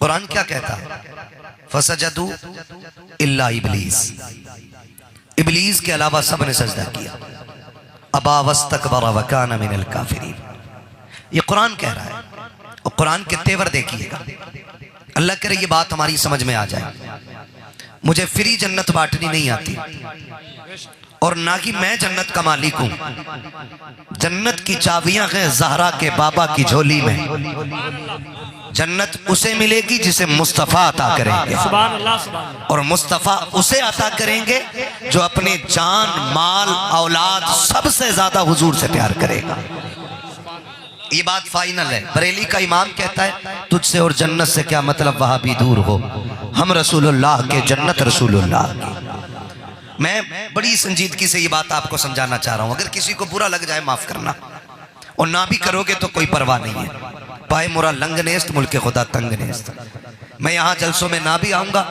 कुरान क्या कहता है? फसजदू इल्ला इबलीस, इबलीस के अलावा सब ने सजदा किया। अबा वस्तकबरा व काना मिनल काफिरीन, ये कुरान कह रहा है। और कुरान के तेवर देखिएगा। अल्लाह करे ये बात हमारी समझ में आ जाए। मुझे फ्री जन्नत बांटनी नहीं आती और ना कि मैं जन्नत का मालिक हूं। जन्नत की चाबियां हैं ज़हरा के बाबा की झोली में। जन्नत उसे मिलेगी जिसे मुस्तफ़ा अता करेंगे, सुभान अल्लाह, सुभान अल्लाह। और मुस्तफ़ा उसे अता करेंगे जो अपने जान माल औलाद सबसे ज्यादा हुजूर से प्यार करेगा। ये बात फाइनल है। बरेली का इमाम कहता है तुझसे और जन्नत से क्या मतलब, वहां भी दूर हो, हम रसूलुल्लाह के, जन्नत रसूलुल्लाह की। मैं बड़ी संजीदगी से ये बात आपको समझाना चाह रहा हूं। अगर किसी को बुरा लग जाए माफ करना, और ना भी करोगे तो कोई परवाह नहीं है। पाए मुरा लंग नेस्त मुल्के खुदा तंग नेस्त। मैं यहाँ जलसों में ना भी आऊँगा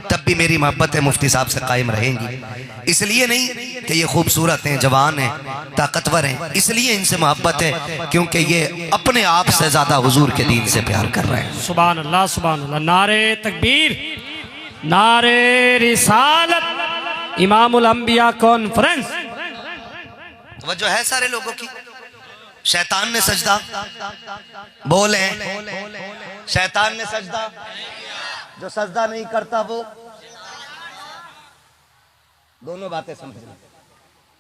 तब भी मेरी मोहब्बत मुफ्ती साहब से कायम रहेंगी। इसलिए नहीं कि ये खूबसूरत हैं, जवान हैं, ताकतवर हैं, इसलिए इनसे मोहब्बत है क्योंकि ये अपने आप से ज़्यादा हुजूर के दीन से प्यार कर रहे हैं। सुभान अल्लाह, सुभान अल्लाह। नारे तकबीर, नारे रिसालत, इमामुल अंबिया कॉन्फ्रेंस। वजह है सारे लोगों की। शैतान ने सजदा, बोले शैतान ने सजदा, जो सजदा नहीं करता वो, दोनों बातें समझना।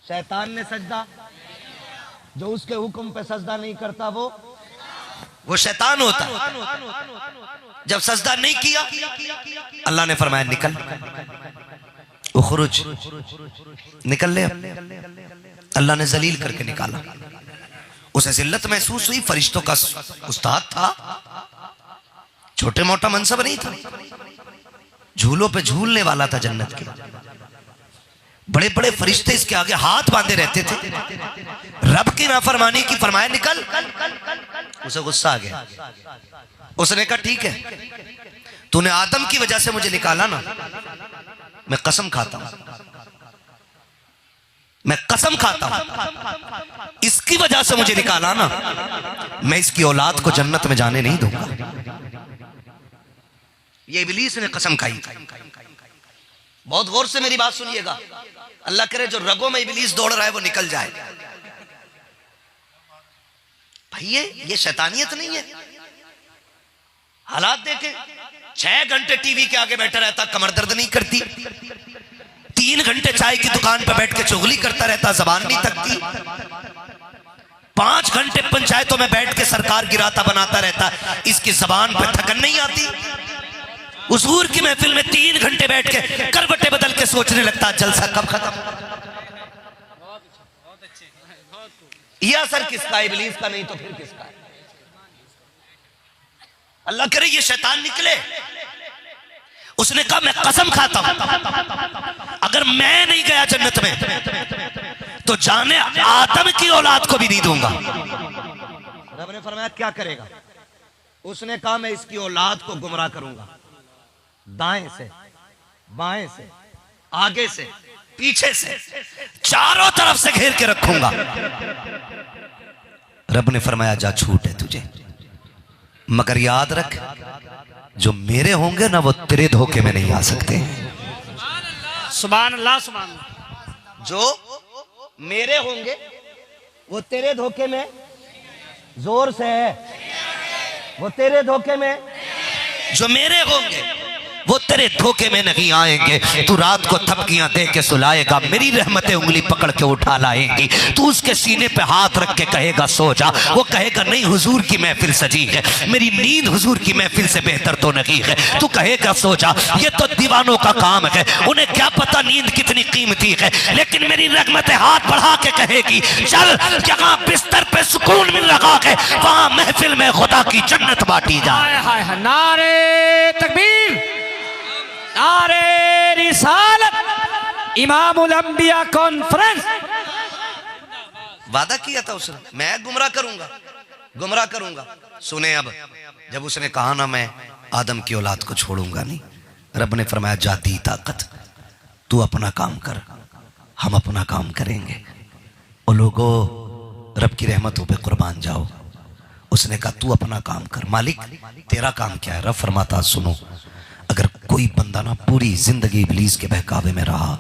शैतान ने सजदा, जो उसके हुक्म पे सजदा नहीं करता वो शैतान होता है। जब सजदा नहीं किया अल्लाह ने फरमाया निकल, उखरुज, निकल ले। अल्लाह ने जलील करके निकाला। उसे जिल्लत महसूस हुई। फरिश्तों का उस्ताद था, छोटे मोटा मनसब नहीं था, झूलों पे झूलने वाला था जन्नत के। बड़े बड़े फरिश्ते इसके आगे हाथ बांधे रहते थे। रब की नाफरमानी की, फरमाया निकल। उसे गुस्सा आ गया। उसने कहा ठीक है, तूने आदम की वजह से मुझे निकाला ना, मैं कसम खाता हूं, मैं कसम खाता हूं, इसकी वजह से मुझे निकाला ना, मैं इसकी औलाद को जन्नत में जाने नहीं दूंगा। ये इब्लीस ने कसम खाई। बहुत गौर से मेरी बात सुनिएगा। अल्लाह करे जो रगों में इब्लीस दौड़ रहा है वो निकल जाए। भाई ये शैतानियत नहीं है। हालात देखे, 6 घंटे टीवी के आगे बैठा रहता, कमर दर्द नहीं करती। 3 घंटे चाय की दुकान पर बैठ के चुगली करता रहता, जबान नहीं तकती। 5 घंटे पंचायतों में बैठ के सरकार गिराता बनाता रहता, इसकी जबान पे थकन नहीं आती। हुजूर की महफिल में 3 घंटे बैठ के करवटें बदल के सोचने लगता जलसा कब खत्म। यह असर किसका? इब्लीस का, नहीं तो फिर किसका? अल्लाह करे ये शैतान निकले। उसने कहा मैं कसम खाता हूं, अगर मैं नहीं गया जन्नत में तो जाने आदम की औलाद को भी नहीं दूंगा। रब ने फरमाया क्या करेगा? उसने कहा मैं इसकी औलाद को गुमराह करूंगा, दाएं से, बाएं से, आगे से, पीछे से, चारों तरफ से घेर के रखूंगा। रब ने फरमाया जा छूट है तुझे, मगर याद रख जो मेरे होंगे ना वो तेरे धोखे में नहीं आ सकते। सुभान अल्लाह, सुभान अल्लाह। जो मेरे होंगे वो तेरे धोखे में, जोर से है, वो तेरे धोखे में, जो मेरे होंगे वो तेरे धोखे में नहीं आएंगे। तू रात को थपकियां दे के सुलाएगा, मेरी रहमतें उंगली पकड़ के उठा लाएंगी। तू उसके सीने पे हाथ रख के कहेगा सो जा, वो कहेगा नहीं हुजूर की महफिल सजी है, मेरी नींद हुजूर की महफिल से बेहतर तो नहीं है। तू कहेगा सो जा, ये तो दीवानों का काम है, उन्हें क्या पता नींद कितनी कीमती है। लेकिन मेरी रहमतें हाथ बढ़ा के कहेगी चल, जहां बिस्तर पे सुकून मिल रहा है वहां महफिल में खुदा की जन्नत बांटी जाए। नारे तकबीर, नारे रिसालत, इमामुल अंबिया कॉन्फ्रेंस। वादा किया था उसने, मैं गुमराह करूंगा, गुमराह करूंगा। सुने अब, जब उसने कहा ना मैं आदम की औलाद को छोड़ूंगा नहीं, रब ने फरमाया जाती ताकत, तू अपना काम कर, हम अपना काम करेंगे। और लोगों रब की रहमतों पे कुर्बान जाओ। उसने कहा तू अपना काम कर, मालिक तेरा काम क्या है? रब फरमाता सुनो, अगर कोई बंदा ना पूरी जिंदगी इब्लीस के बहकावे में रहा,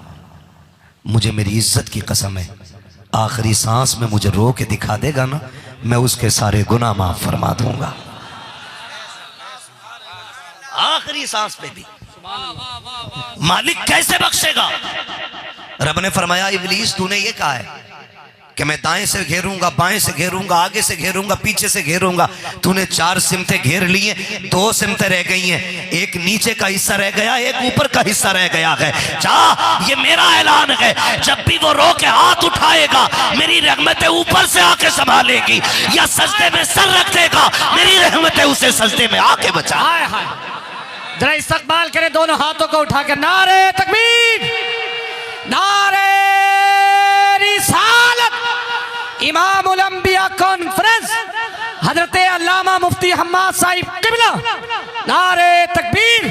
मुझे मेरी इज्जत की कसम है, आखिरी सांस में मुझे रो के दिखा देगा ना, मैं उसके सारे गुनाह माफ फरमा दूंगा, आखिरी सांस पे भी। मालिक कैसे बख्शेगा? रब ने फरमाया इब्लीस तूने ये कहा है कि मैं दाएं से घेरूंगा, बाएं से घेरूंगा, आगे से घेरूंगा, पीछे से घेरूंगा। तूने 4 सिमतें घेर ली हैं, 2 सिमतें रह गई हैं, एक नीचे का हिस्सा रह गया, एक ऊपर का हिस्सा रह गया है। जा, ये मेरा ऐलान है, जब भी वो रो के हाथ उठाएगा मेरी रहमतें ऊपर से आके संभालेगी, या सजदे में सर रख देगा मेरी रहमतें उसे सजदे में आके बचा। हाय हाय, जरा इस्तकबाल करें दोनों हाथों को उठाकर, नारे तकबीर, नारे रिसालत। इमामुल अंबिया कॉन्फ्रेंस हजरत अल्लामा मुफ्ती हम्माद साहिब किबला, नारे तकबीर,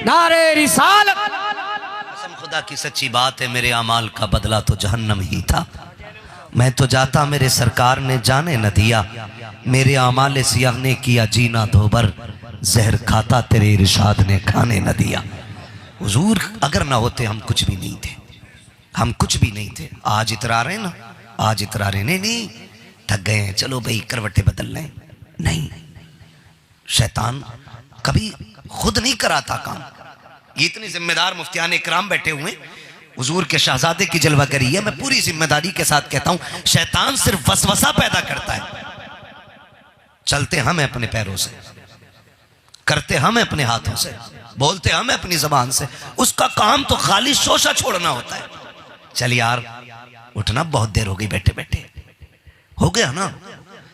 नारे रिसालत। कसम खुदा की सच्ची बात है, मेरे अमाल का बदला तो जहन्नम ही था। मैं तो जाता मेरे सरकार ने जाने न दिया, मेरे अमाल सियाह ने किया जीना धोबर, जहर खाता तेरे इरशाद ने खाने न दिया। हुजूर अगर ना होते हम कुछ भी नहीं थे, हम कुछ भी नहीं थे। आज इतरा रहे ना, आज इतरा रहे नहीं, थक गए हैं, चलो भाई करवटें बदल लें, नहीं। शैतान कभी खुद नहीं कराता काम। ये इतनी जिम्मेदार मुफ्तियान इकराम बैठे हुए, हुजूर के शहजादे की जलवागरी है। मैं पूरी जिम्मेदारी के साथ कहता हूं, शैतान सिर्फ वसवसा पैदा करता है। चलते हम अपने पैरों से, करते हम अपने हाथों से, बोलते हम अपनी जबान से, उसका काम तो खाली शोशा छोड़ना होता है। चल यार उठना, बहुत देर हो गई बैठे बैठे, हो गया ना,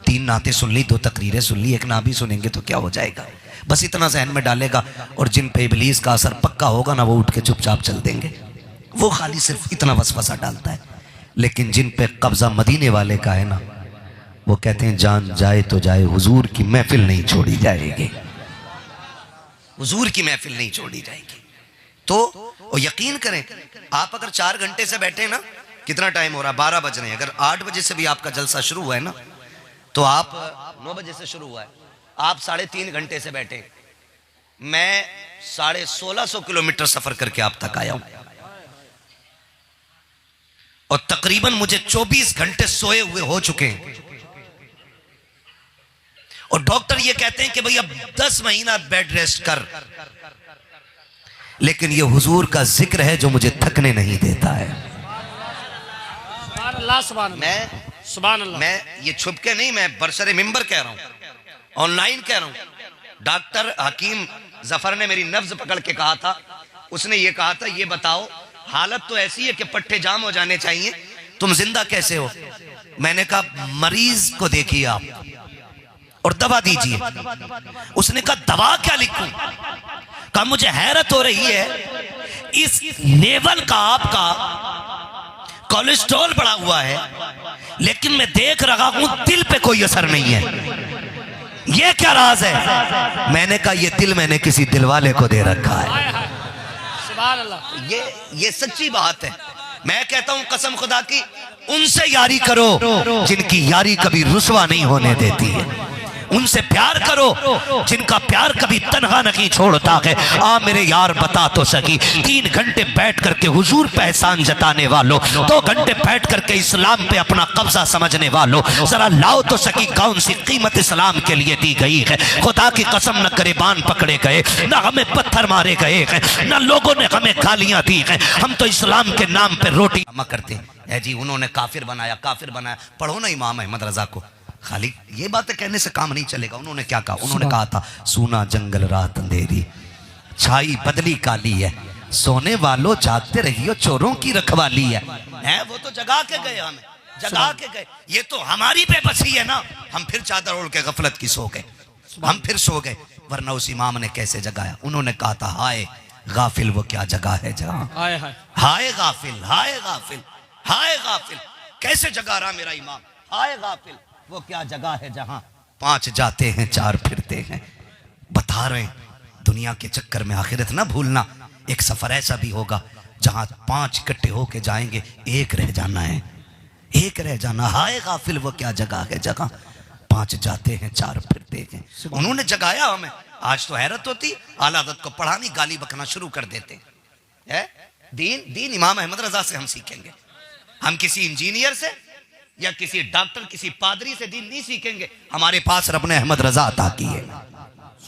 3 नाते सुन ली, 2 तकरीरें सुन ली, एक ना भी सुनेंगे तो क्या हो जाएगा। बस इतना जहन में डालेगा, और जिन पे इब्लीस का असर पक्का होगा ना, वो उठ के चुपचाप चल देंगे। वो खाली सिर्फ इतना वसवसा डालता है। लेकिन जिन पे कब्जा मदीने वाले का है ना, वो कहते हैं जान जाए तो जाए, हुजूर की महफिल नहीं छोड़ी जाएगी, हुजूर की महफिल नहीं छोड़ी जाएगी। तो यकीन करें, आप अगर 4 घंटे से बैठे ना, कितना टाइम हो रहा है, 12 बज रहे हैं, अगर 8 बजे से भी आपका जलसा शुरू हुआ है ना, तो आप 9 बजे से शुरू हुआ है, आप 3.5 घंटे से बैठे। मैं 1650 किलोमीटर सफर करके आप तक आया हूं, और तकरीबन मुझे 24 घंटे सोए हुए हो चुके हैं। और डॉक्टर ये कहते हैं कि भाई अब 10 महीना बेड रेस्ट कर, लेकिन ये हुजूर का जिक्र है जो मुझे थकने नहीं देता है। मैं ये छुप के नहीं, मैं बरसरे मिंबर कह रहा हूं, ऑनलाइन कह रहा हूं। डॉक्टर हकीम जफर ने मेरी नब्ज पकड़ के कहा था, उसने ये कहा था, ये बताओ हालत तो ऐसी है कि पट्टे जाम हो जाने चाहिए, तुम जिंदा कैसे हो? मैंने कहा मरीज को देखिए आप और दवा दीजिए। उसने कहा दवा क्या लिखूं? कहा मुझे हैरत हो रही है, इस लेवल का आपका कोलेस्ट्रॉल बढ़ा हुआ है, लेकिन मैं देख रहा हूं दिल पे कोई असर नहीं है, ये क्या राज है? मैंने कहा ये दिल मैंने किसी दिलवाले को दे रखा है। ये सच्ची बात है। मैं कहता हूं कसम खुदा की, उनसे यारी करो जिनकी यारी कभी रुसवा नहीं होने देती है, उनसे प्यार करो जिनका प्यार कभी तन्हा नहीं छोड़ता है। आ मेरे यार बता तो सकी, 3 घंटे बैठ करके हुजूर पे एहसान जताने वालों, 2 घंटे बैठ करके इस्लाम पे अपना कब्जा समझने वालों, जरा लाओ तो सकी कौन सी कीमत इस्लाम के लिए दी गई है। खुदा की कसम, न गरेबान पकड़े गए, न हमें पत्थर मारे गए हैं, न लोगों ने हमें गालियां दी हैं। हम तो इस्लाम के नाम पे रोटी करते हैं जी, उन्होंने काफिर बनाया, काफिर बनाया। पढ़ो ना इमाम अहमद रजा को, खाली ये बातें कहने से काम नहीं चलेगा। उन्होंने क्या कहा? उन्होंने कहा था सूना जंगल रात अंधेरी, छाई बदली काली है, सोने वालों जागते रहियो, चोरों की रखवाली है। वो तो जगा के गए, हमें जगा के गए। ये तो हमारी बेबसी है ना, हम फिर चादर ओढ़ के गफलत की सो गए, हम फिर सो गए। वरना उस इमाम ने कैसे जगाया? उन्होंने कहा था हाय गाफिल वो क्या जगह है जहां, हाय गाफिल, हाय गाफिल, हाय गाफिल। कैसे जगा रहा मेरा इमाम, हाय गाफिल वो क्या जगह है जहां 5 जाते हैं 4 फिरते हैं। बता रहे हैं दुनिया के चक्कर में आखिरत ना भूलना। एक सफर ऐसा भी होगा जहां 5 इकट्ठे होके जाएंगे, एक रह जाना है, एक रह जाना। हाय गाफिल वो क्या जगह है जहां 5 जाते हैं 4 फिरते हैं। उन्होंने जगाया हमें। आज तो हैरत होती, आला हज़रत को पढ़ानी, गाली बकना शुरू कर देते हैं। दीन इमाम अहमद रजा से हम सीखेंगे। हम किसी इंजीनियर से या किसी डॉक्टर, किसी पादरी से दीन नहीं सीखेंगे। हमारे पास रब ने अहमद रजा अता की है,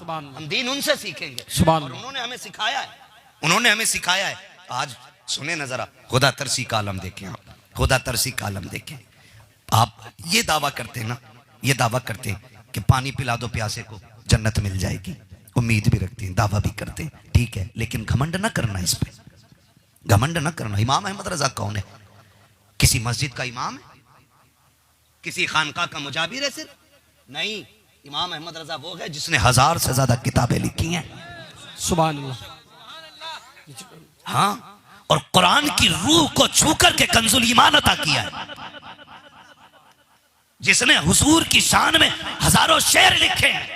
हम दीन उनसे सीखेंगे। और उन्होंने हमें सिखाया है, उन्होंने हमें सिखाया है। आज सुने न जरा, खुदा तरसी का आलम देखें आप, खुदा तरसी का आलम देखें आप। ये दावा करते हैं ना, ये दावा करते हैं कि पानी पिला दो प्यासे को जन्नत मिल जाएगी। उम्मीद भी रखते हैं, दावा भी करते हैं, ठीक है, लेकिन घमंड ना करना इस पे, घमंड ना करना। इमाम अहमद रजा कौन है? किसी मस्जिद का इमाम है? किसी खानका का मुजाबिर है सिर्फ? नहीं, इमाम अहमद रजा वो है जिसने 1000 से ज्यादा किताबें लिखी हैं। सुभान अल्लाह। हाँ, और कुरान की रूह को छू करके कंजुल ईमान अता किया है, जिसने हुजूर की शान में हजारों शेर लिखे हैं।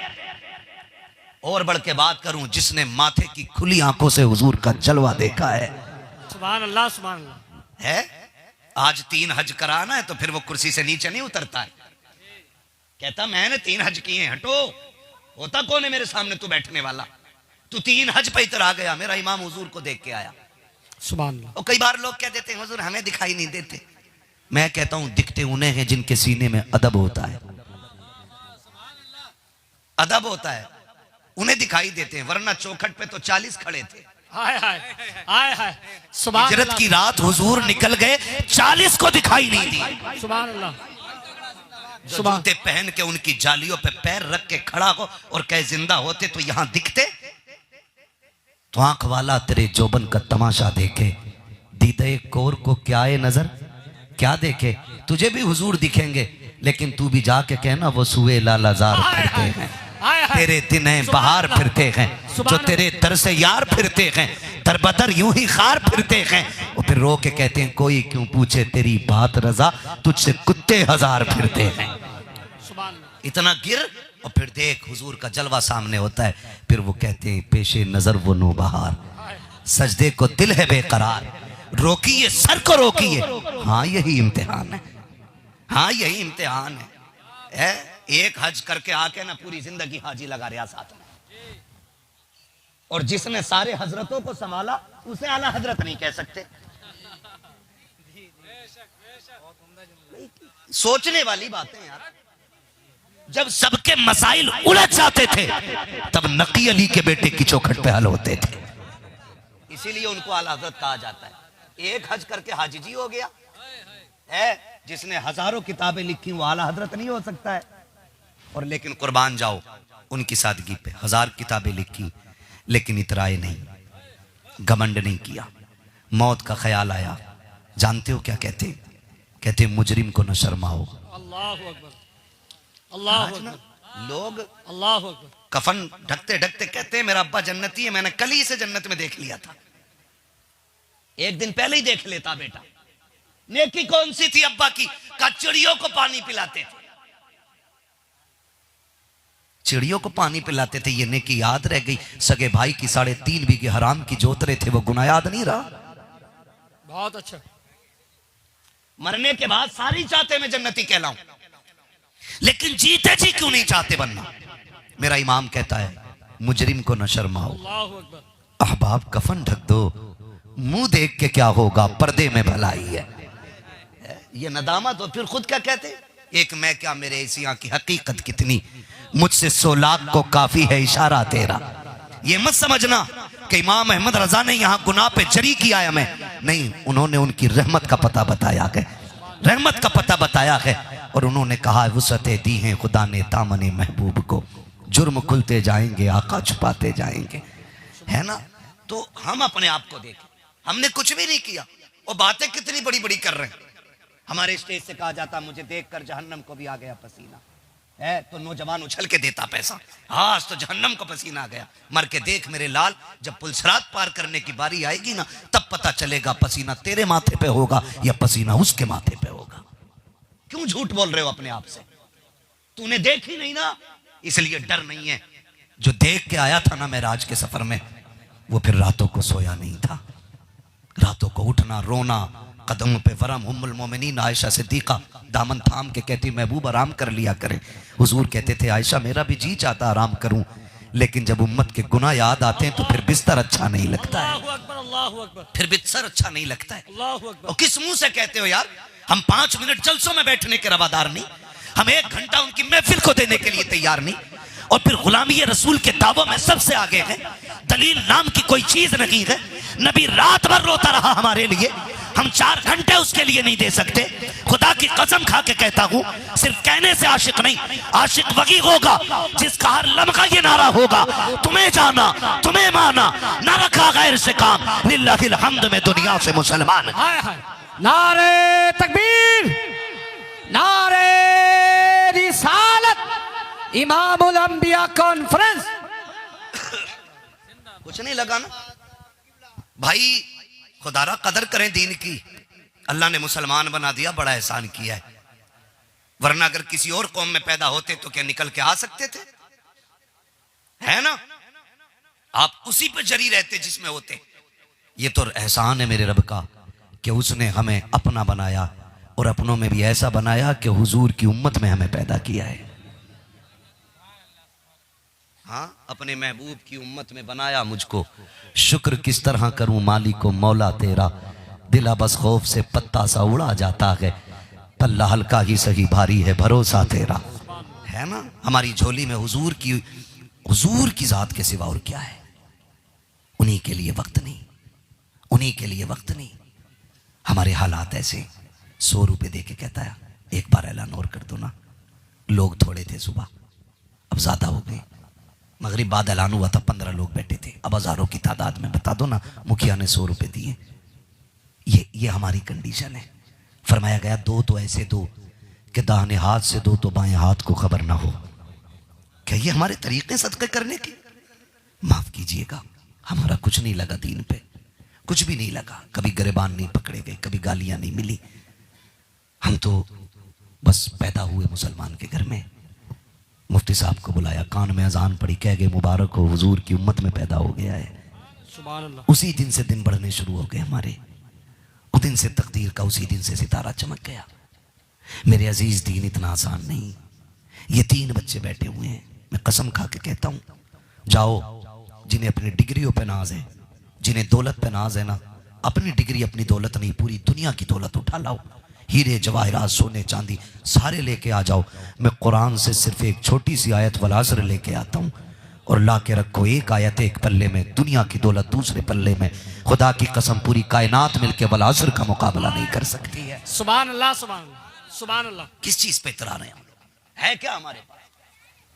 और बढ़ के बात करूं, जिसने माथे की खुली आंखों से हुजूर का जलवा देखा है। सुभान अल्लाह, सुभान अल्लाह। है आज 3 हज कराना है तो फिर वो कुर्सी से नीचे नहीं उतरता है, कहता मैंने 3 हज किए हैं, हटो। होता कौन है मेरे सामने तू बैठने वाला? तू 3 हज पे इतर आ गया, मेरा इमाम हुजूर को देख के आया। सुभान अल्लाह। और कई बार लोग कह देते हैं हुजूर हमें दिखाई नहीं देते। मैं कहता हूं दिखते उन्हें हैं जिनके सीने में अदब होता है, अदब होता है, उन्हें दिखाई देते हैं, वरना चौखट पे तो 40 खड़े थे। हाय हाय हाय हाय। सुभान हिजरत अल्लाह। की रात हुजूर निकल गए, 40 को दिखाई नहीं दी। सुभान अल्लाह। जो जूते पहन के उनकी जालियों पे पैर रख के खड़ा हो और कहे जिंदा होते तो यहां दिखते। तो आंख वाला तेरे जोबन का तमाशा देखे, दीदे कोर को क्या है नजर, क्या देखे? तुझे भी हुजूर दिखेंगे, लेकिन तू भी जाके कहना वो सुए लालाजार फिरते हैं, तेरे दिन है बहार फिरते हैं, जो तेरे दर से यार फिरते हैं, दर बदर यूं ही खार फिरते हैं। और फिर रो के कहते हैं कोई क्यों पूछे तेरी बात रजा, तुझसे कुत्ते 1000 फिरते हैं। इतना गिर और फिर देख हुजूर का जलवा सामने होता है। फिर वो कहते हैं पेशे नजर वो नो बहार, सजदे को दिल है बेकरार, रोकिए सर को रोकिए। हाँ यही इम्तिहान है, हाँ यही इम्तिहान है। एक हज करके आके ना पूरी जिंदगी हाजी लगा रहा साथ में। और जिसने सारे हजरतों को संभाला उसे आला हजरत नहीं कह सकते। सोचने वाली बातें यार। जब सबके मसाइल उलझ जाते थे तब नकी अली के बेटे की चौखट पे हल होते थे, इसीलिए उनको आला हजरत कहा जाता है। एक हज करके हाजी जी हो गया है, जिसने हजारों किताबें लिखी वो आला हजरत नहीं हो सकता है। और लेकिन कुर्बान जाओ उनकी सादगी पे, 1000 किताबें लिखी लेकिन इतराए नहीं, घमंड नहीं किया। मौत का ख्याल आया, जानते हो क्या कहते? कहते मुजरिम को न शर्माओ। अल्लाह अकबर, अल्लाह अकबर। लोग अल्लाह अकबर कफन ढकते ढकते कहते हैं मेरा अब्बा जन्नती है, मैंने कल ही इसे जन्नत में देख लिया था। एक दिन पहले ही देख लेता बेटा। नेकी कौन सी थी अब्बा की? का चिड़ियों को पानी पिलाते थे, चिड़ियों को पानी पिलाते थे। ये नेकी याद रह गई। सगे भाई की 3.5 बीघे हराम की जोत रहे थे, वो गुनाह याद नहीं रहा। बहुत अच्छा। मरने के बाद सारी चाहते मैं जन्नती कहलाऊं, लेकिन जीते जी क्यों नहीं चाहते बनना? मेरा इमाम कहता है मुजरिम को न शर्माओ। अल्लाह अकबर। अहबाब कफन ढक दो, मुंह देख के क्या होगा, पर्दे में भलाई है। ये नदामत। और फिर खुद क्या कहते? एक मैं क्या मेरे एशिया की हकीकत कितनी, मुझसे 100 लाख को काफी है इशारा तेरा। ये मत समझना कि इमाम अहमद रजा ने यहाँ गुनाह पे जरी किया है हमें, नहीं, उन्होंने उनकी रहमत का पता बताया है, रहमत का पता बताया है। और उन्होंने कहा वुसअतें दी हैं खुदा ने दामने महबूब को, जुर्म खुलते जाएंगे आका छुपाते जाएंगे, है ना? तो हम अपने आप को देखें, हमने कुछ भी नहीं किया। वो बातें कितनी बड़ी बड़ी कर रहे हैं। हमारे स्टेज से कहा जाता मुझे देखकर जहन्नम को भी आ गया पसीना, है तो नौजवान उछल के देता पैसा। आज तो जहन्नम को पसीना आ गया। मर के देख मेरे लाल, जब पुलसरात पार करने की बारी आएगी ना, तब पता चलेगा पसीना तेरे माथे पे होगा या पसीना उसके माथे पे होगा। क्यों झूठ बोल रहे हो अपने आप से? तूने देख ही नहीं ना, इसलिए डर नहीं है। जो देख के आया था ना मेराज के सफर में, वो फिर रातों को सोया नहीं था। रातों को उठना, रोना, कदम पे वरम उम्मुल मोमिनीन आयशा सिद्दीका दामन थाम के कहती महबूब आराम कर लिया करें। हुजूर कहते थे आयशा मेरा भी जी चाहता आराम करूं, लेकिन जब उम्मत के गुनाह याद आते हैं तो फिर बिस्तर अच्छा नहीं लगता है, फिर बिस्तर अच्छा नहीं लगता है। और किस मुंह से कहते हो यार, हम 5 मिनट जलसों में बैठने के रवादार नहीं, हम 1 घंटा उनकी महफिल को देने के लिए तैयार नहीं, और फिर गुलामी रसूल के दावों में सबसे आगे है। दलील नाम की कोई चीज नहीं है। नबी रात भर रोता रहा हमारे लिए, हम 4 घंटे उसके लिए नहीं दे सकते। खुदा की कसम खा के कहता हूं, सिर्फ कहने से आशिक नहीं, आशिक वही होगा जिसका हर लम्हा ये नारा होगा, तुम्हें जाना तुम्हें माना, न रखा गैर से काम, लिल्लाहिल हम्द में दुनिया से मुसलमान। नारे तकबीर, नारे रिसालत, इमामुल अंबिया कॉन्फ्रेंस। कुछ नहीं लगा ना भाई, खुदारा कदर करें दीन की। अल्लाह ने मुसलमान बना दिया, बड़ा एहसान किया है। वरना अगर किसी और कौम में पैदा होते तो क्या निकल के आ सकते थे? है ना, आप उसी पे जरी रहते जिसमें होते। ये तो एहसान है मेरे रब का कि उसने हमें अपना बनाया, और अपनों में भी ऐसा बनाया कि हुजूर की उम्मत में हमें पैदा किया है। हाँ, अपने महबूब की उम्मत में बनाया मुझको, शुक्र किस तरह करूं मालिक को मौला तेरा, दिला बस खौफ से पत्ता सा उड़ा जाता है, पल्ला हल्का ही सही भारी है भरोसा तेरा। है ना, हमारी झोली में हुजूर की जात के सिवा और क्या है। उन्हीं के लिए वक्त नहीं, उन्हीं के लिए वक्त नहीं। हमारे हालात ऐसे, 100 रुपए दे के कहता है एक बार ऐलान और कर दो ना। लोग थोड़े थे सुबह, अब ज्यादा हो गए। मगरिब बाद ऐलान हुआ था 15 लोग बैठे थे, अब हजारों की तादाद में बता दो ना, मुखिया ने 100 रुपए दिए। ये हमारी कंडीशन है। फरमाया गया दो तो ऐसे दो कि दाहिने हाथ से दो तो बाएं हाथ को खबर ना हो। क्या ये हमारे तरीके सदक़े करने के? माफ कीजिएगा, हमारा कुछ नहीं लगा दीन पे, कुछ भी नहीं लगा। कभी गिरबान नहीं पकड़े गए, कभी गालियां नहीं मिली। हम तो बस पैदा हुए मुसलमान के घर में, मुफ्ती साहब को बुलाया, कान में अजान पड़ी, कह गए मुबारक हो, हुजूर की उम्मत में पैदा हो गया है। सुभान अल्लाह। उसी दिन से दिन बढ़ने शुरू हो गए हमारे, उस दिन से तकदीर का, उसी दिन से सितारा चमक गया। मेरे अजीज, दीन इतना आसान नहीं। ये 3 बच्चे बैठे हुए हैं, मैं कसम खा के कहता हूं, जाओ जिन्हें अपनी डिग्रियों पे नाज है, जिन्हें दौलत पे नाज है ना, अपनी डिग्री अपनी दौलत नहीं, पूरी दुनिया की दौलत उठा लाओ, हीरे जवाहरात सोने चांदी सारे लेके आ जाओ। मैं कुरान से सिर्फ एक छोटी सी आयत वल असर लेके आता हूँ, और ला के रखो एक आयत एक पल्ले में, दुनिया की दौलत दूसरे पल्ले में। खुदा की कसम पूरी कायनात मिलके वल असर का मुकाबला नहीं कर सकती है। सुभान अल्लाह, सुभान अल्लाह, सुभान अल्लाह। किस चीज पे इतरा रहे हैं हम लोग? है क्या हमारे पास?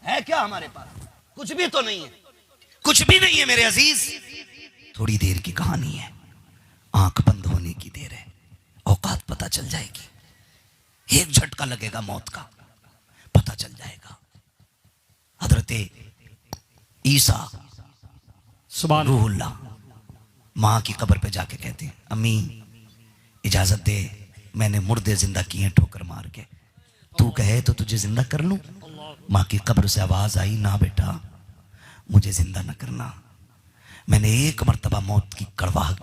है क्या हमारे पास? कुछ भी तो नहीं है, कुछ भी नहीं है मेरे अजीज। थोड़ी देर की कहानी है, आंख बंद होने की देर है, औकात पता चल जाएगी। एक झटका लगेगा मौत का, पता चल जाएगा। हजरते ईसा सुभान रूहुल्लाह माँ की कब्र पे जाके कहते हैं, अम्मी इजाजत दे, मैंने मुर्दे जिंदा किए ठोकर मार के, तू कहे तो तुझे जिंदा कर लूं। माँ की कब्र से आवाज आई, ना बेटा मुझे जिंदा न करना, मैंने एक मर्तबा मौत की कड़वाहट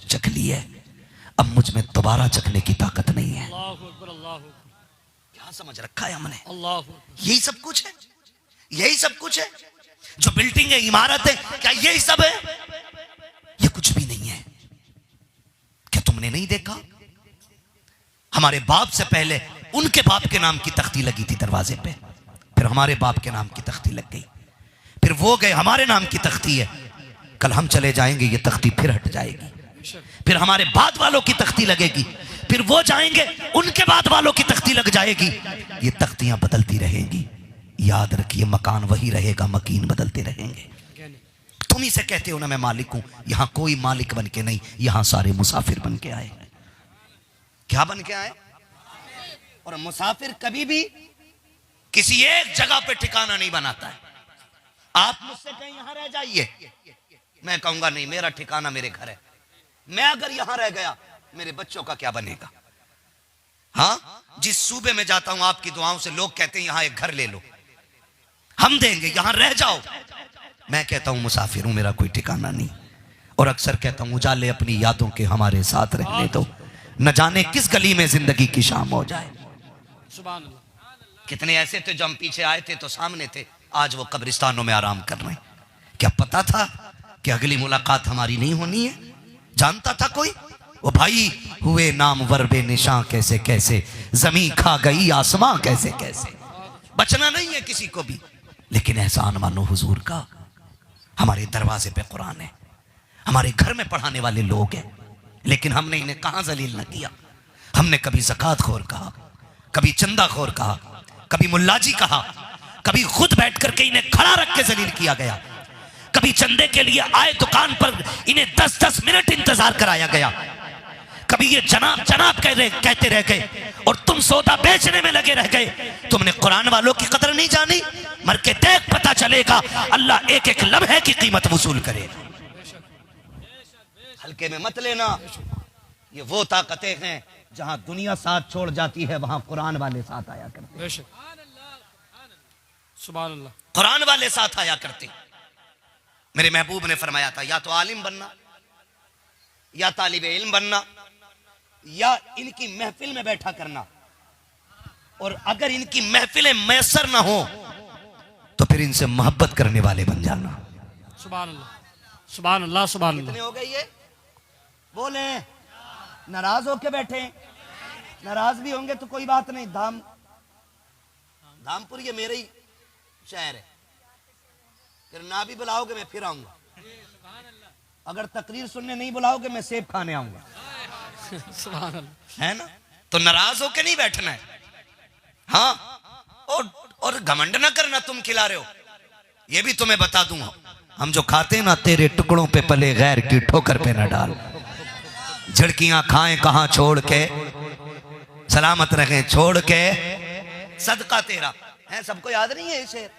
चख ली है, अब मुझ में दोबारा चखने की ताकत नहीं है। क्या समझ रखा है हमने? यही सब कुछ है, यही सब कुछ है। जो बिल्डिंग है, इमारत है, क्या यही सब है? ये कुछ भी नहीं है। क्या तुमने नहीं देखा? हमारे बाप से पहले उनके बाप के नाम की तख्ती लगी थी दरवाजे पे, फिर हमारे बाप के नाम की तख्ती लग गई, फिर वो गए, हमारे नाम की तख्ती है, कल हम चले जाएंगे, ये तख्ती फिर हट जाएगी, फिर हमारे बाद वालों की तख्ती लगेगी, फिर वो जाएंगे, उनके बाद वालों की तख्ती लग जाएगी। ये तख्तियां बदलती रहेंगी। याद रखिए, मकान वही रहेगा, मकीन बदलते रहेंगे। तुम ही से कहते हो ना मैं मालिक हूं, यहां कोई मालिक बन के नहीं, यहां सारे मुसाफिर बन के आए। क्या बन के आए? और मुसाफिर कभी भी किसी एक जगह पे ठिकाना नहीं बनाता है। आप मुझसे कहें यहां रह जाइए, मैं कहूंगा नहीं, मेरा ठिकाना मेरे घर है। मैं अगर यहां रह गया, मेरे बच्चों का क्या बनेगा? हाँ, जिस सूबे में जाता हूं आपकी दुआओं से लोग कहते हैं यहां एक घर ले लो, हम देंगे, यहां रह जाओ। मैं कहता हूं मुसाफिर हूं, मेरा कोई ठिकाना नहीं। और अक्सर कहता हूं उजाले अपनी यादों के हमारे साथ रहने दो, न जाने किस गली में जिंदगी की शाम हो जाए। सुभान अल्लाह। कितने ऐसे थे जो हम पीछे आए थे तो सामने थे, आज वो कब्रिस्तानों में आराम कर रहे हैं। क्या पता था कि अगली मुलाकात हमारी नहीं होनी है? जानता था कोई? वो भाई हुए नाम वरबे निशां कैसे कैसे, जमीन खा गई आसमां कैसे कैसे। बचना नहीं है किसी को भी, लेकिन एहसान मानो हुजूर का। हमारे दरवाजे पे कुरान है, हमारे घर में पढ़ाने वाले लोग हैं, लेकिन हमने इन्हें कहां जलील न किया। हमने कभी ज़कात खोर कहा, कभी चंदा खोर कहा, कभी मुल्लाजी कहा, कभी खुद बैठ करके इन्हें खड़ा रख के जलील किया गया, कभी चंदे के लिए आए दुकान पर इन्हें 10-10 मिनट इंतजार कराया गया, कभी ये जनाब जनाब कहते रह गए और तुम सौदा बेचने में लगे रह गए। तुमने कुरान वालों की कदर नहीं जानी। मर के देख, पता चलेगा। अल्लाह एक एक लम्हे की कीमत वसूल करेगा। हल्के में मत लेना। ये वो ताकतें हैं जहां दुनिया साथ छोड़ जाती है, वहां कुरान वाले साथ आया करते हैं। सुभान अल्लाह। कुरान वाले साथ आया करते। मेरे महबूब ने फरमाया था, या तो आलिम बनना, या तालिबे इल्म बनना, या इनकी महफिल में बैठा करना। और अगर इनकी महफिलें मैसर ना हो तो फिर इनसे मोहब्बत करने वाले बन जाना। सुभान अल्लाह, सुभान अल्लाह, सुभान अल्लाह। कितने हो गए ये? बोले नाराज होके बैठे। नाराज भी होंगे तो कोई बात नहीं। धामपुर ये मेरे ही शहर है, फिर ना भी बुलाओगे मैं फिर आऊंगा। अगर तकरीर सुनने नहीं बुलाओगे मैं सेब खाने आऊंगा। सुभान अल्लाह। है ना? तो नाराज होके नहीं बैठना है। हाँ, और घमंड ना करना तुम खिला रहे हो। ये भी तुम्हें बता दूंगा, हम जो खाते ना तेरे टुकड़ों पे पले गैर की ठोकर पे न डाल। झड़कियां खाएं कहां छोड़ के, सलामत रखें छोड़ के, सदका तेरा है। सबको याद नहीं है ये शेर?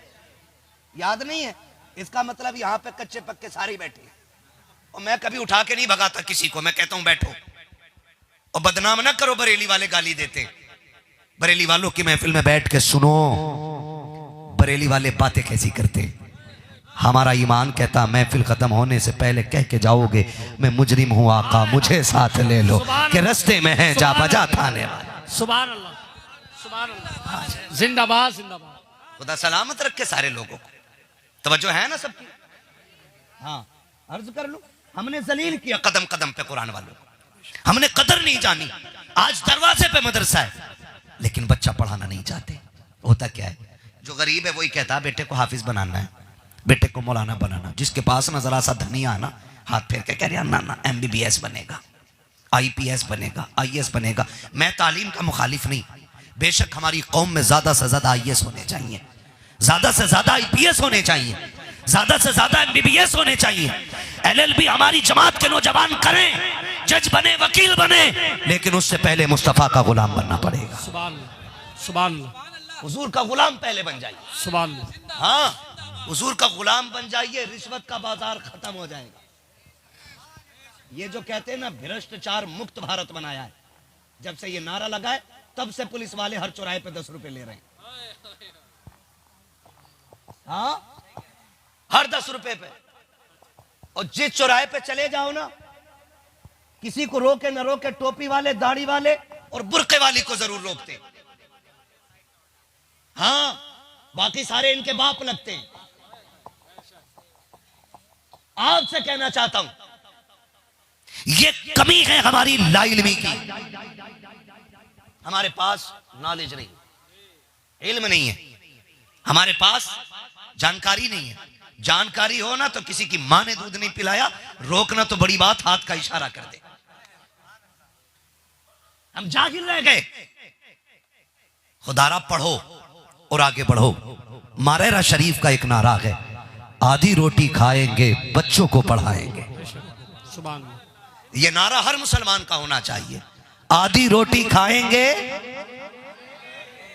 याद नहीं है? इसका मतलब यहाँ पे कच्चे पक्के सारे बैठे हैं। और मैं कभी उठा के नहीं भगाता किसी को, मैं कहता हूं बैठो। और बदनाम ना करो, बरेली वाले गाली देते। बरेली वालों की महफिल में बैठ के सुनो, बरेली वाले बातें कैसी करते। हमारा ईमान कहता महफिल खत्म होने से पहले कह के जाओगे, मैं मुजरिम हूं आका मुझे साथ ले लो, कि रास्ते में है जा बजा थाने वाला। सुभान अल्लाह, सुभान अल्लाह। जिंदाबाद, जिंदाबाद। खुदा सलामत रखे सारे लोगों को। तवज्जो है ना सबकी? हाँ, अर्ज कर लो। हमने जलील किया कदम कदम पे कुरान वालों को, हमने कदर नहीं जानी। आज दरवाजे पे मदरसा है, लेकिन बच्चा पढ़ाना नहीं चाहते। होता क्या है, जो गरीब है वही कहता है बेटे को हाफिज बनाना है, बेटे को मौलाना बनाना। जिसके पास ना जरा सा धनिया ना, हाथ फेर के कह रहा ना MBBS बनेगा, IPS बनेगा, IAS बनेगा। मैं तालीम का मुखालिफ नहीं, बेशक हमारी कौम में ज्यादा से ज्यादा IAS होने चाहिए, ज्यादा से ज्यादा IPS होने चाहिए, ज्यादा से ज्यादा MBBS होने चाहिए। LLB हमारी जमात के नौजवान करें, जज बने, वकील बने, लेकिन उससे पहले मुस्तफा का गुलाम बनना पड़ेगा। सुभान अल्लाह, सुभान अल्लाह। हुजूर का गुलाम पहले बन जाइए। सुभान अल्लाह। हाँ, हुजूर का गुलाम बन जाइए, रिश्वत का बाजार खत्म हो जाएगा। ये जो कहते हैं ना भ्रष्टाचार मुक्त भारत बनाया है, जब से ये नारा लगा है तब से पुलिस वाले हर चौराहे पे 10 रुपए ले रहे हैं। हाँ, हर 10 रुपए पे। और जिस चौराहे पे चले जाओ ना, किसी को रोके न रोके, टोपी वाले, दाढ़ी वाले और बुर्के वाली को जरूर रोकते। हाँ, बाकी सारे इनके बाप लगते हैं। आपसे कहना चाहता हूं, ये कमी है हमारी लाइल्मी की। हमारे पास नॉलेज नहीं, इल्म नहीं है, हमारे पास जानकारी नहीं है। जानकारी हो ना तो किसी की मां ने दूध नहीं पिलाया, रोकना तो बड़ी बात, हाथ का इशारा कर दे। हम जाहिल रह गए। खुदारा पढ़ो और आगे बढ़ो। मारेरा शरीफ का एक नारा है, आधी रोटी खाएंगे बच्चों को पढ़ाएंगे। सुभान अल्लाह। ये नारा हर मुसलमान का होना चाहिए। आधी रोटी खाएंगे,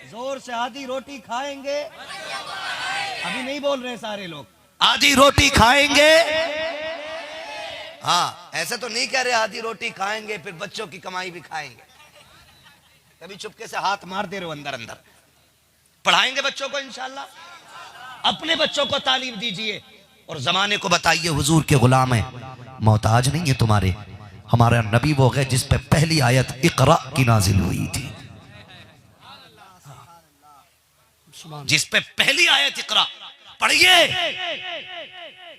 जोर से आधी रोटी खाएंगे। अभी नहीं बोल रहे सारे लोग, आधी रोटी खाएंगे। हाँ, ऐसे तो नहीं कह रहे आधी रोटी खाएंगे फिर बच्चों की कमाई भी खाएंगे। कभी चुपके से हाथ मार दे रहे हो अंदर अंदर। पढ़ाएंगे बच्चों को इंशाल्लाह। अपने बच्चों को तालीम दीजिए और जमाने को बताइए हुजूर के गुलाम है, मोहताज नहीं है तुम्हारे, हमारा नबी वो है जिस पे पहली आयत इकरा की नाजिल हुई थी, जिस पे पहली आयत इकरा पढ़िए।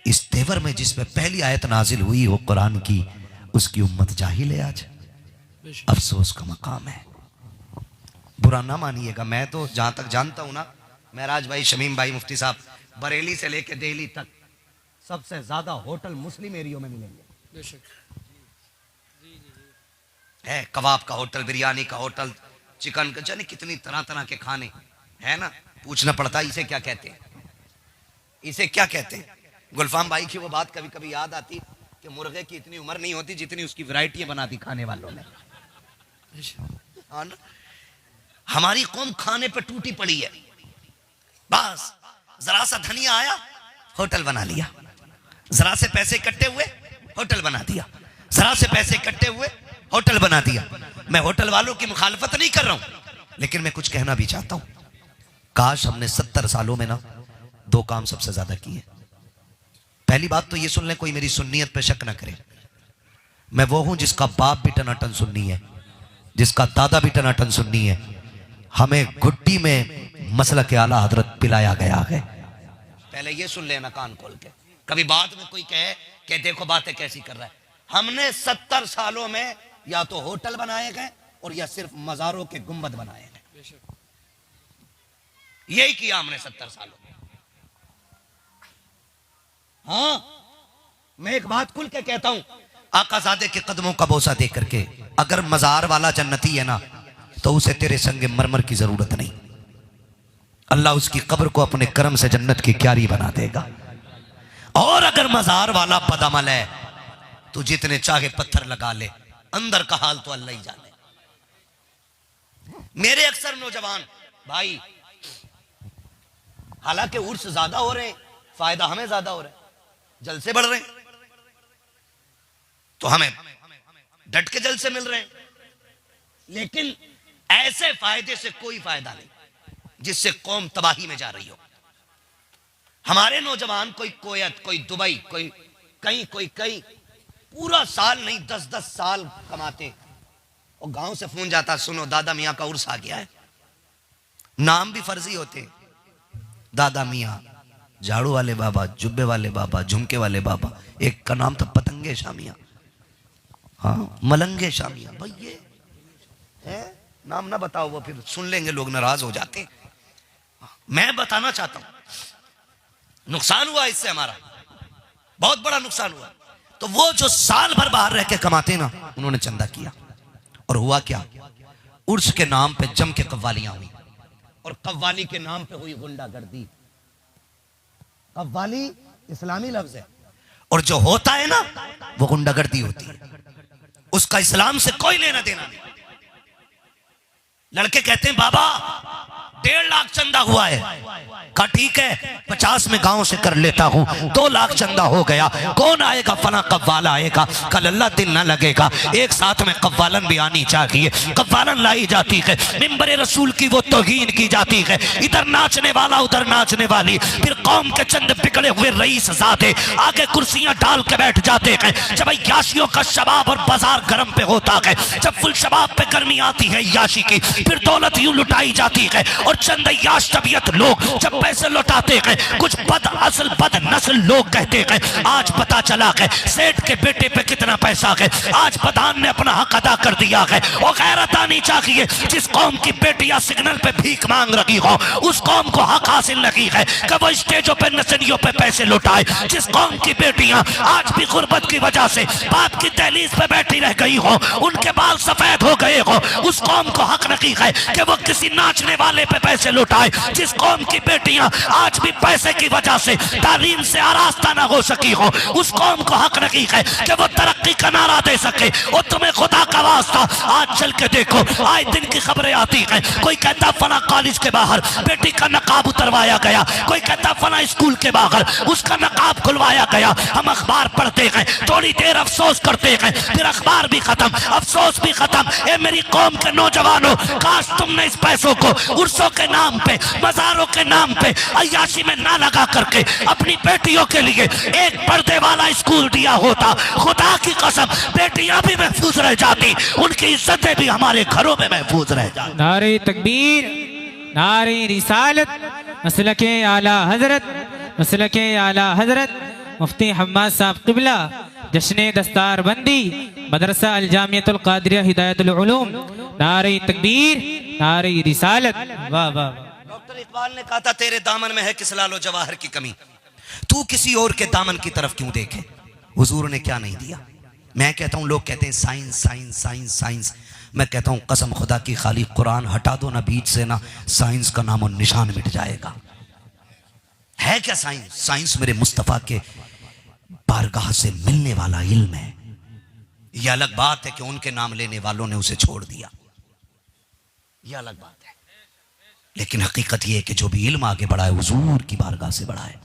इस तेवर में जिस पे पहली आयत नाजिल हुई हो कुरान की, उसकी उम्मत जाहिल है आज। अफसोस का मकाम है। बुरा ना मानिएगा, मैं तो जहां तक जानता हूं ना, महराज भाई, शमीम भाई, मुफ्ती साहब, बरेली से लेके दिल्ली तक सबसे ज्यादा होटल मुस्लिम एरियो में मिलेंगे। है कबाब का होटल, बिरयानी का होटल, चिकन का, जाने कितनी तरह तरह के खाने है ना। पूछना पड़ता है इसे क्या कहते हैं, इसे क्या कहते हैं। गुलफाम भाई की वो बात कभी कभी याद आती कि मुर्गे की इतनी उम्र नहीं होती जितनी उसकी वैरायटियां बना दी खाने वालों ने। हाँ ना? हमारी कौम खाने पे टूटी पड़ी है। बस जरा सा धनिया आया, होटल बना लिया। जरा से पैसे इकट्ठे हुए, होटल बना दिया। जरा से पैसे इकट्ठे हुए, होटल बना दिया। मैं होटल वालों की मुखालफत नहीं कर रहा हूं, लेकिन मैं कुछ कहना भी चाहता हूं। काश हमने 70 सालों में ना 2 काम सबसे ज्यादा किए। पहली बात तो ये सुन ले, कोई मेरी सुन्नियत पे शक ना करे, मैं वो हूं जिसका बाप भी टनाटन सुन्नी है, जिसका दादा भी टनाटन सुन्नी है। हमें घुट्टी में मसलक आला हजरत पिलाया गया है। पहले ये सुन लेना कान खोल के, कभी बाद में कोई कहे कि देखो बातें कैसी कर रहा है। हमने 70 सालों में या तो होटल बनाए गए और या सिर्फ मजारों के गुंबद बनाए गए। यही किया हमने 70 सालों में। हाँ, मैं एक बात खुल के कहता हूं, आकाज़ादे के कदमों का बोसा दे करके अगर मजार वाला जन्नती है ना, तो उसे तेरे संगे मरमर की जरूरत नहीं। अल्लाह उसकी कब्र को अपने करम से जन्नत की क्यारी बना देगा। और अगर मजार वाला बदअमल है तो जितने चाहे पत्थर लगा ले, अंदर का हाल तो अल्लाह ही जाने। मेरे अक्सर नौजवान भाई, हालांकि उर्स ज्यादा हो रहे हैं, फायदा हमें ज्यादा हो रहा है, जलसे बढ़ रहे हैं, तो हमें डट के जलसे मिल रहे हैं, लेकिन ऐसे फायदे से कोई फायदा नहीं जिससे कौम तबाही में जा रही हो। हमारे नौजवान कोई कोयत, कोई दुबई, कोई कहीं पूरा साल नहीं 10-10 साल कमाते, और गांव से फोन जाता, सुनो दादा मियां का उर्स आ गया है। नाम भी फर्जी होते, दादा मियां, झाड़ू वाले बाबा, जुब्बे वाले बाबा, झुमके वाले बाबा। एक का नाम था पतंगे शामिया, हाँ मलंगे शामिया। भाई ये है नाम ना बताओ, वो फिर सुन लेंगे लोग, नाराज हो जाते। मैं बताना चाहता हूं नुकसान हुआ इससे, हमारा बहुत बड़ा नुकसान हुआ। तो वो जो साल भर बाहर रह के कमाते ना, उन्होंने चंदा किया, और हुआ क्या, उर्स के नाम पे जम के कव्वालियां हुई, और कव्वाली के नाम पे हुई गुंडागर्दी। कव्वाली इस्लामी लफ्ज है, और जो होता है ना वो गुंडागर्दी होती है, उसका इस्लाम से कोई लेना देना नहीं। लड़के कहते हैं बाबा 1.5 लाख चंदा हुआ है, कहा ठीक है 50 में गांव से कर लेता हूं, 2 लाख चंदा हो गया, कौन आएगा, फला कव्वाला आएगा, कल अल्लाह दिन ना लगेगा, एक साथ में कव्वालन भी आनी चाहिए। कव्वालन लाई जाती है, मिंबर रसूल की वो तौहीन की जाती है, इधर नाचने वाला उधर नाचने वाली, फिर कौम के चंद बिगड़े हुए रईस ज़ादे आगे कुर्सियां डाल के बैठ जाते हैं। जब याशियों का शबाब और बाजार गर्म पे होता है, जब फुल शबाब पे गर्मी आती है याशी की, फिर दौलत यूं लुटाई जाती है, और चंद याश तबीयत लोग जब पैसे लौटाते हैं, कुछ बद असल बद नस्ल लोग कहते हैं आज पता चला है सेठ के बेटे पे कितना पैसा है, आज प्रधान ने अपना हक अदा कर दिया है। और गैरत आनी चाहिए, जिस कौम की बेटियां सिग्नल पे भीख मांग रही हो, उस कौम को हक हासिल नहीं है कि वो स्टेजों पे नसलियों पे पैसे लुटाए। जिस कौम की बेटियां आज भी गुर्बत की वजह से बाप की दहलीज पे बैठी रह गई हो, उनके बाल सफेद हो गए हो, उस कौम को हक नहीं है कि वो किसी नाचने वाले पे पैसे लुटाए। जिस कौम की बेटियां आज भी पैसे की वजह से तालीम से आरास्ता ना हो सकी हो, उस कौम को हक नहीं है कि वो तरक्की का नारा दे सके। और तुम्हें खुदा का वास्ता आज चल के देखो, आए दिन की खबरें आती हैं, कोई कहता फला कॉलेज के बाहर बेटी का नकाब उतरवाया गया, कोई कहता फला स्कूल के बाहर उसका नकाब खुलवाया गया। हम अखबार पढ़ते हैं, थोड़ी देर अफसोस करते हैं, फिर अखबार भी खत्म, अफसोस भी खत्म। ए मेरी कौम के नौजवानों, काश तुमने इस पैसों को उर्सों मस्जिदों के नाम पे, मज़ारों के नाम पे अय्याशी में ना लगा करके अपनी बेटियों के लिए एक पर्दे वाला स्कूल दिया होता, खुदा की कसम बेटियां भी महफूज रह जाती, उनकी इज्जतें भी हमारे घरों में महफूज रह जाती। नारे तकबीर, नारे रिसालत, मसलके आला हजरत, मसलके आला हजरत मुफ्ती हम्माद साहब क़िबला, जश्न दस्तार बंदी, मदरसा अल जामियतुल क़ादिरिया हिदायतुल उलूम। नारे तकबीर, नारे रिसालत। वाह वाह। डॉक्टर इकबाल ने कहा था तेरे दामन में है किस लालो जवाहर की कमी, तू किसी और के दामन की तरफ क्यों देखे। हुजूर ने क्या नहीं दिया। मैं कहता हूं, लोग कहते हैं साइंस साइंस साइंस साइंस, मैं कहता हूं कसम खुदा की खाली कुरान हटा दो ना बीच से, ना साइंस का नाम और निशान मिट जाएगा। है क्या साइंस? साइंस मेरे मुस्तफ़ा के बारगाह से मिलने वाला इल्म है। यह अलग बात है कि उनके नाम लेने वालों ने उसे छोड़ दिया, यह अलग बात है, लेकिन हकीकत यह है कि जो भी इल्म आगे बढ़ा है हुजूर की बारगाह से बढ़ा है।